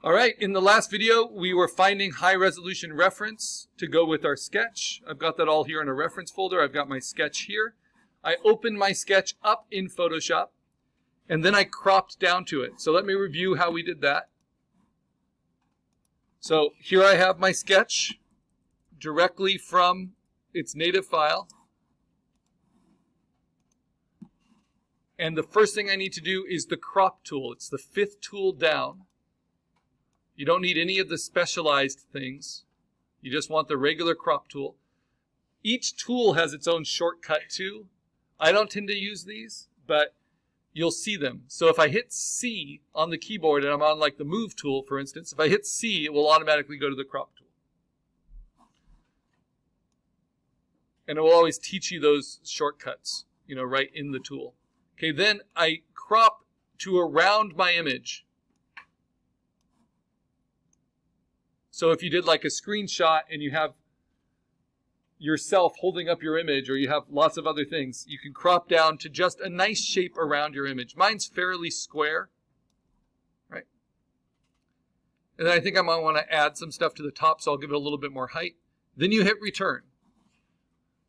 All right, in the last video, we were finding high resolution reference to go with our sketch. I've got that all here in a reference folder. I've got my sketch here. I opened my sketch up in Photoshop, and then I cropped down to it. So let me review how we did that. So here I have my sketch directly from its native file. And the first thing I need to do is the crop tool. It's the 5th tool down. You don't need any of the specialized things. You just want the regular crop tool. Each tool has its own shortcut too. I don't tend to use these, but you'll see them. So if I hit C on the keyboard and I'm on like the move tool, for instance, if I hit C, it will automatically go to the crop tool. And it will always teach you those shortcuts, right in the tool. Okay, then I crop to around my image. So if you did like a screenshot and you have yourself holding up your image, or you have lots of other things, you can crop down to just a nice shape around your image. Mine's fairly square, right? And then I think I might want to add some stuff to the top, so I'll give it a little bit more height. Then you hit return.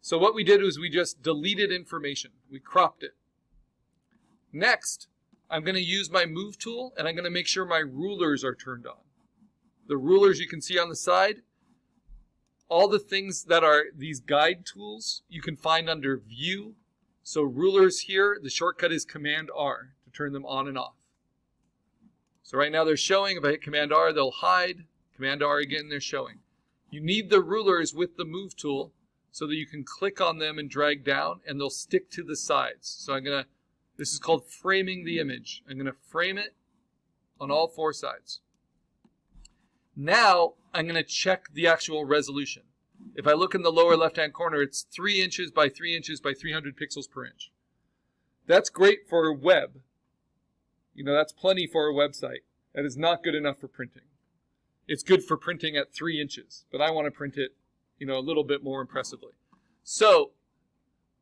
So what we did was we just deleted information. We cropped it. Next, I'm going to use my move tool, and I'm going to make sure my rulers are turned on. The rulers you can see on the side, all the things that are these guide tools, you can find under View. So rulers here, the shortcut is Command R to turn them on and off. So right now they're showing. If I hit Command R, they'll hide. Command R again, they're showing. You need the rulers with the move tool so that you can click on them and drag down, and they'll stick to the sides. So this is called framing the image. I'm going to frame it on all 4 sides. Now I'm going to check the actual resolution. If I look in the lower left-hand corner, it's 3 inches by 3 inches by 300 pixels per inch. That's great for a web. That's plenty for a website. That is not good enough for printing. It's good for printing at 3 inches, but I want to print it, a little bit more impressively. So,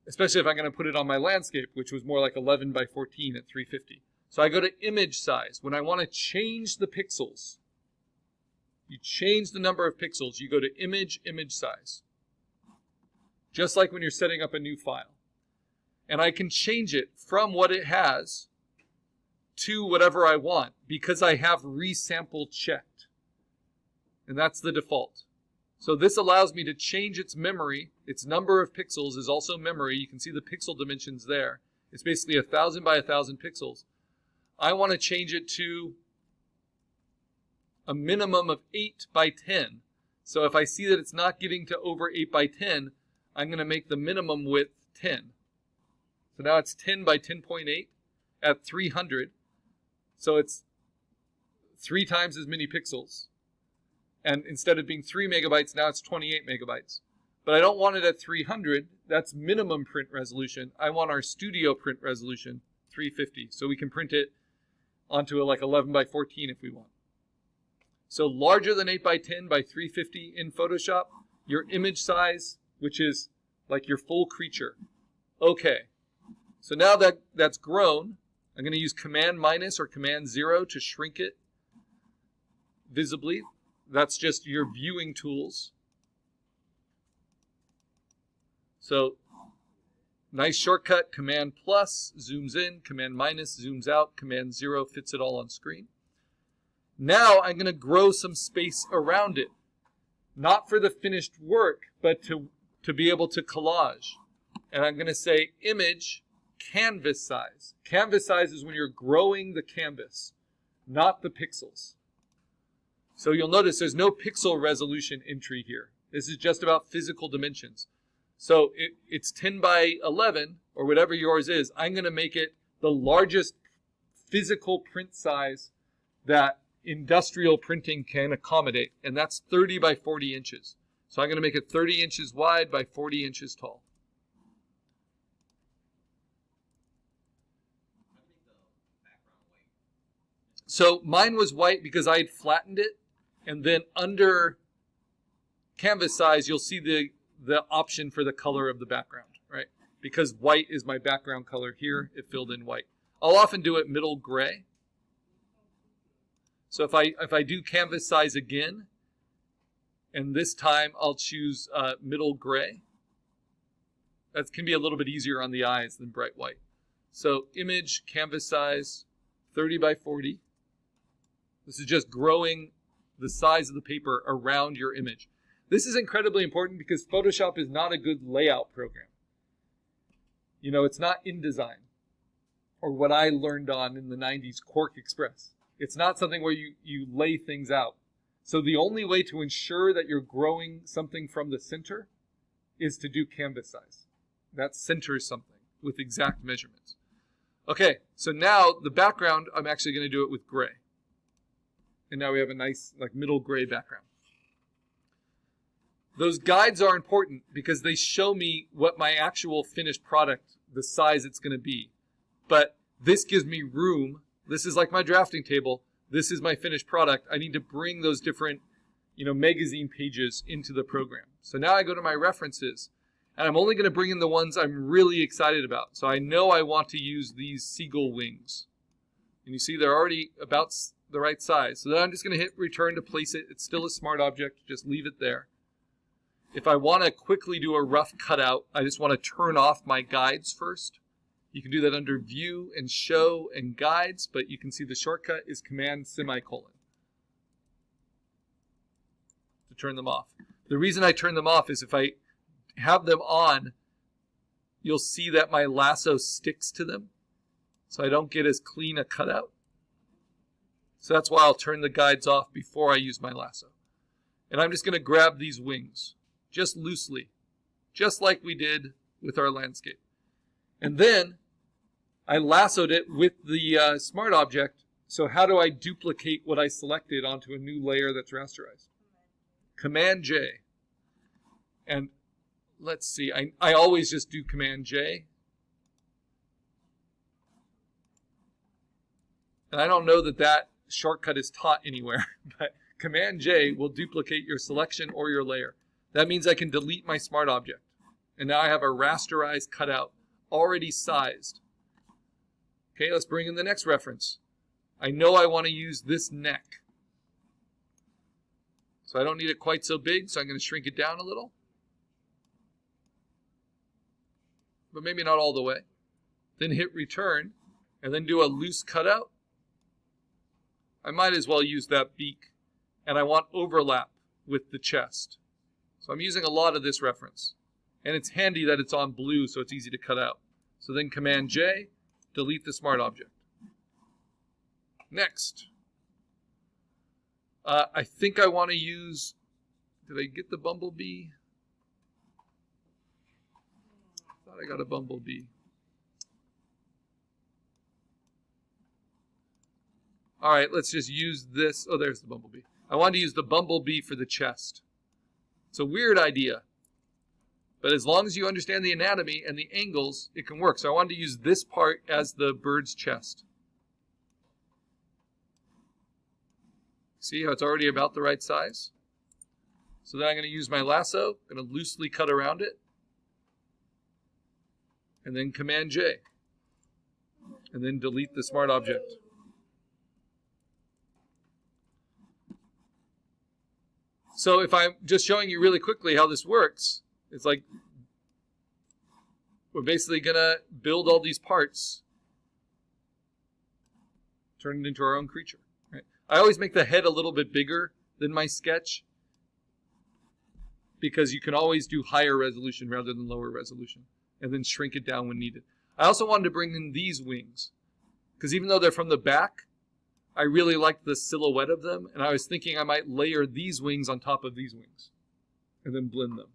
especially if I'm going to put it on my landscape, which was more like 11 by 14 at 350. So I go to image size. When I want to change the pixels, you change the number of pixels, you go to image size. Just like when you're setting up a new file. And I can change it from what it has to whatever I want because I have resample checked. And that's the default. So this allows me to change its memory. Its number of pixels is also memory. You can see the pixel dimensions there. It's basically 1,000 by 1,000 pixels. I want to change it to a minimum of 8 by 10. So if I see that it's not getting to over 8 by 10, I'm going to make the minimum width 10. So now it's 10 by 10.8 at 300. So it's 3 times as many pixels. And instead of being 3 megabytes, now it's 28 megabytes. But I don't want it at 300. That's minimum print resolution. I want our studio print resolution 350. So we can print it onto a 11 by 14 if we want. So larger than 8 by 10 by 350 in Photoshop, your image size, which is like your full creature. Okay. So now that that's grown, I'm going to use Command minus or Command 0 to shrink it visibly. That's just your viewing tools. So nice shortcut, Command plus zooms in, Command minus zooms out, Command 0 fits it all on screen. Now I'm going to grow some space around it. Not for the finished work, but to be able to collage. And I'm going to say image canvas size. Canvas size is when you're growing the canvas, not the pixels. So you'll notice there's no pixel resolution entry here. This is just about physical dimensions. So it's 10 by 11, or whatever yours is. I'm going to make it the largest physical print size that industrial printing can accommodate, and that's 30 by 40 inches. So I'm going to make it 30 inches wide by 40 inches tall. So mine was white because I had flattened it, and then under canvas size, you'll see the option for the color of the background, right? Because white is my background color here, it filled in white. I'll often do it middle gray. So if I do canvas size again, and this time I'll choose middle gray. That can be a little bit easier on the eyes than bright white. So image, canvas size, 30 by 40. This is just growing the size of the paper around your image. This is incredibly important because Photoshop is not a good layout program. You know, it's not InDesign or what I learned on in the 90s, Quark Express. It's not something where you lay things out. So the only way to ensure that you're growing something from the center is to do canvas size. That centers something with exact measurements. Okay, so now the background, I'm actually going to do it with gray. And now we have a nice like middle gray background. Those guides are important because they show me what my actual finished product, the size it's going to be. But this gives me room. This is like my drafting table. This is my finished product. I need to bring those different, magazine pages into the program. So now I go to my references, and I'm only going to bring in the ones I'm really excited about. So I know I want to use these seagull wings. And you see they're already about the right size. So then I'm just going to hit return to place it. It's still a smart object. Just leave it there. If I want to quickly do a rough cutout, I just want to turn off my guides first. You can do that under View and Show and Guides, but you can see the shortcut is Command semicolon to turn them off. The reason I turn them off is if I have them on, you'll see that my lasso sticks to them, so I don't get as clean a cutout. So that's why I'll turn the guides off before I use my lasso. And I'm just going to grab these wings, just loosely, just like we did with our landscape. And then I lassoed it with the smart object. So how do I duplicate what I selected onto a new layer that's rasterized? Command J. And let's see, I always just do Command J. And I don't know that shortcut is taught anywhere, but Command J will duplicate your selection or your layer. That means I can delete my smart object. And now I have a rasterized cutout already sized. Okay, let's bring in the next reference. I know I want to use this neck. So I don't need it quite so big, so I'm going to shrink it down a little. But maybe not all the way. Then hit return, and then do a loose cutout. I might as well use that beak, and I want overlap with the chest. So I'm using a lot of this reference. And it's handy that it's on blue, so it's easy to cut out. So then Command J, delete the smart object. Next. I think I want to use, did I get the bumblebee? I thought I got a bumblebee. All right, let's just use this. Oh, there's the bumblebee. I wanted to use the bumblebee for the chest. It's a weird idea. But as long as you understand the anatomy and the angles, it can work. So I wanted to use this part as the bird's chest. See how it's already about the right size? So then I'm going to use my lasso. I'm going to loosely cut around it. And then Command J. And then delete the smart object. So if I'm just showing you really quickly how this works, it's like we're basically going to build all these parts, turn it into our own creature. Right? I always make the head a little bit bigger than my sketch because you can always do higher resolution rather than lower resolution and then shrink it down when needed. I also wanted to bring in these wings because even though they're from the back, I really like the silhouette of them, and I was thinking I might layer these wings on top of these wings and then blend them.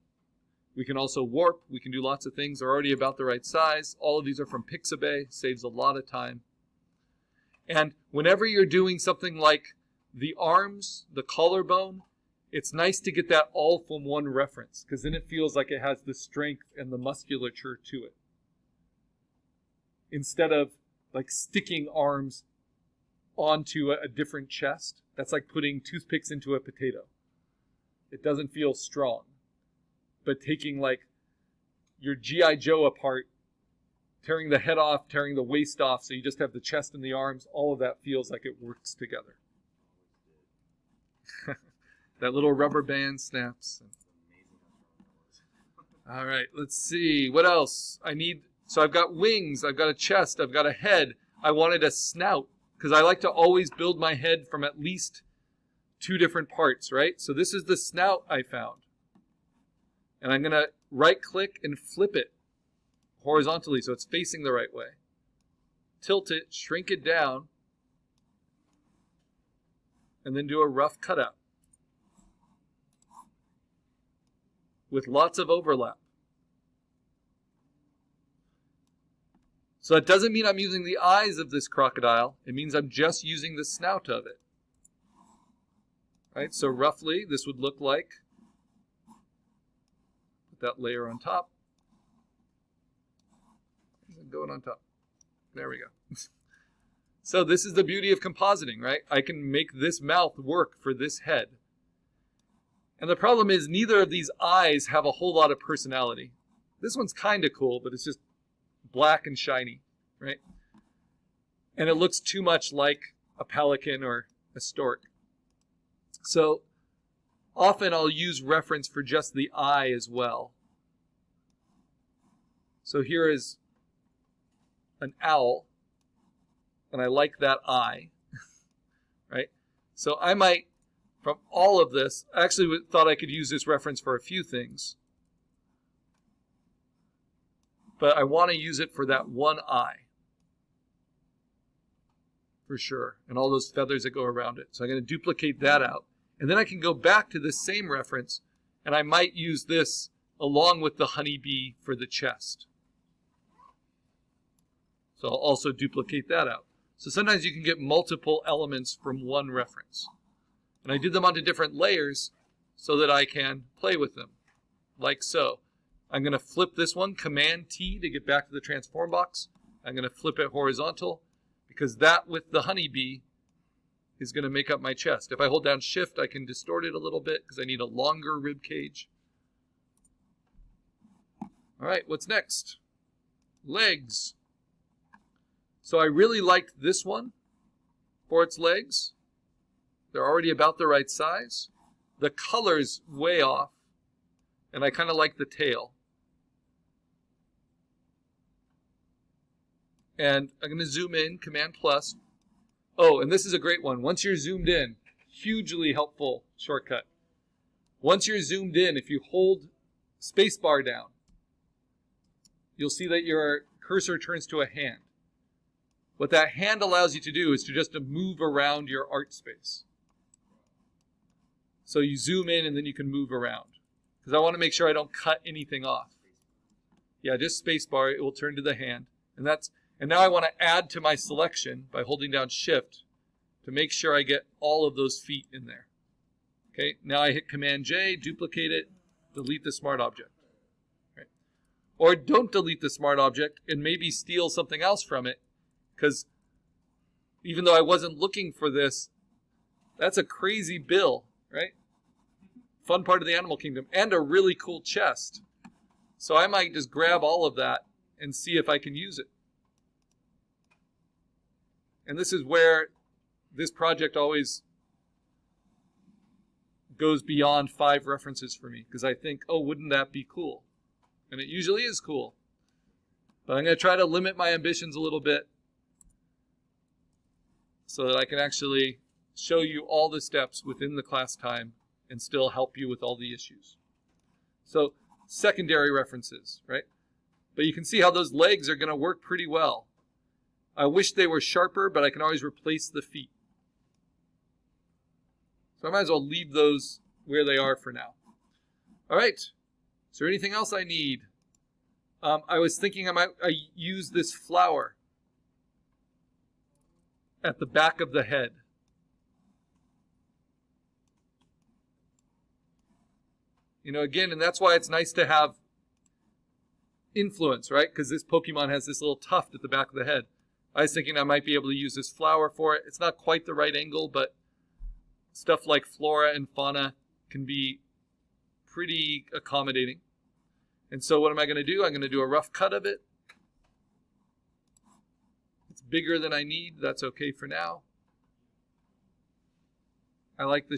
We can also warp. We can do lots of things. They're already about the right size. All of these are from Pixabay. Saves a lot of time. And whenever you're doing something like the arms, the collarbone, it's nice to get that all from one reference because then it feels like it has the strength and the musculature to it. Instead of like sticking arms onto a different chest. That's like putting toothpicks into a potato. It doesn't feel strong. But taking like your G.I. Joe apart, tearing the head off, tearing the waist off, so you just have the chest and the arms, all of that feels like it works together. That little rubber band snaps. All right, let's see. What else? I need, so I've got wings, I've got a chest, I've got a head. I wanted a snout because I like to always build my head from at least 2 different parts, right? So this is the snout I found. And I'm going to right click and flip it horizontally so it's facing the right way. Tilt it, shrink it down, and then do a rough cutout with lots of overlap. So that doesn't mean I'm using the eyes of this crocodile. It means I'm just using the snout of it. Right? So roughly, this would look like, put that layer on top. Going on top. There we go. So this is the beauty of compositing, right? I can make this mouth work for this head. And the problem is neither of these eyes have a whole lot of personality. This one's kind of cool, but it's just black and shiny, right? And it looks too much like a pelican or a stork. So often I'll use reference for just the eye as well. So here is an owl, and I like that eye, right? So I might, from all of this, I actually thought I could use this reference for a few things. But I want to use it for that one eye. For sure. And all those feathers that go around it. So I'm going to duplicate that out. And then I can go back to this same reference, and I might use this along with the honeybee for the chest. So I'll also duplicate that out. So sometimes you can get multiple elements from one reference. And I did them onto different layers so that I can play with them, like so. I'm going to flip this one, Command-T to get back to the transform box. I'm going to flip it horizontal because that with the honeybee is going to make up my chest. If I hold down Shift, I can distort it a little bit because I need a longer rib cage. All right, what's next? Legs. So I really liked this one for its legs. They're already about the right size. The color's way off, and I kind of like the tail. And I'm going to zoom in, Command plus. Oh, and this is a great one. Once you're zoomed in, hugely helpful shortcut. Once you're zoomed in, if you hold spacebar down, you'll see that your cursor turns to a hand. What that hand allows you to do is to just move around your art space. So you zoom in and then you can move around. Because I want to make sure I don't cut anything off. Yeah, just spacebar, it will turn to the hand. And now I want to add to my selection by holding down Shift to make sure I get all of those feet in there. Okay, now I hit Command-J, duplicate it, delete the smart object. Right. Or don't delete the smart object and maybe steal something else from it. Because even though I wasn't looking for this, that's a crazy bill, right? Fun part of the animal kingdom. And a really cool chest. So I might just grab all of that and see if I can use it. And this is where this project always goes beyond 5 references for me. Because I think, oh, wouldn't that be cool? And it usually is cool. But I'm going to try to limit my ambitions a little bit so that I can actually show you all the steps within the class time and still help you with all the issues. So secondary references, right? But you can see how those legs are going to work pretty well. I wish they were sharper, but I can always replace the feet. So I might as well leave those where they are for now. All right. Is there anything else I need? I was thinking I use this flower at the back of the head. You know, again, and that's why it's nice to have influence, right? Because this Pokemon has this little tuft at the back of the head. I was thinking I might be able to use this flower for it. It's not quite the right angle, but stuff like flora and fauna can be pretty accommodating. And so what am I going to do? I'm going to do a rough cut of it. It's bigger than I need. That's okay for now. I like the